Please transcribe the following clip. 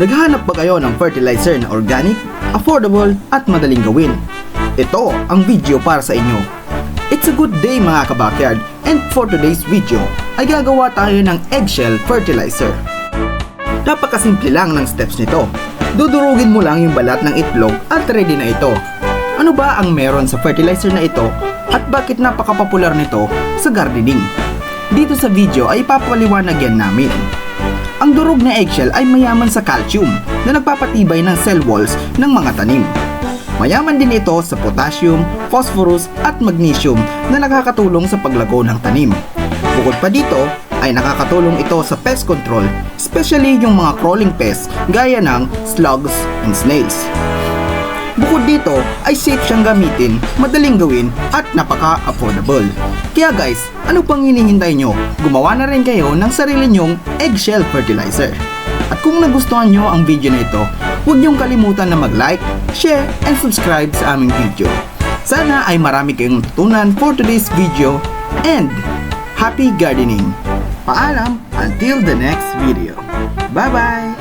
Naghahanap ba kayo ng fertilizer na organic, affordable at madaling gawin? Ito ang video para sa inyo. It's a good day mga kabakyard, and for today's video ay gagawa tayo ng eggshell fertilizer. Napakasimple lang ng steps nito. Dudurugin mo lang yung balat ng itlog at ready na ito. Ano ba ang meron sa fertilizer na ito at bakit napakapopular nito sa gardening? Dito sa video ay ipapaliwanag yan namin. Ang durog na eggshell ay mayaman sa calcium na nagpapatibay ng cell walls ng mga tanim. Mayaman din ito sa potassium, phosphorus at magnesium na nakakatulong sa paglago ng tanim. Bukod pa dito ay nakakatulong ito sa pest control, especially yung mga crawling pests gaya ng slugs and snails. Bukod dito ay safe siyang gamitin, madaling gawin at napaka-affordable. Kaya guys, ano pang hinihintay nyo? Gumawa na rin kayo ng sarili nyong eggshell fertilizer. At kung nagustuhan nyo ang video na ito, huwag nyong kalimutan na mag-like, share, and subscribe sa aming video. Sana ay marami kayong natutunan for today's video, and happy gardening! Paalam until the next video. Bye-bye!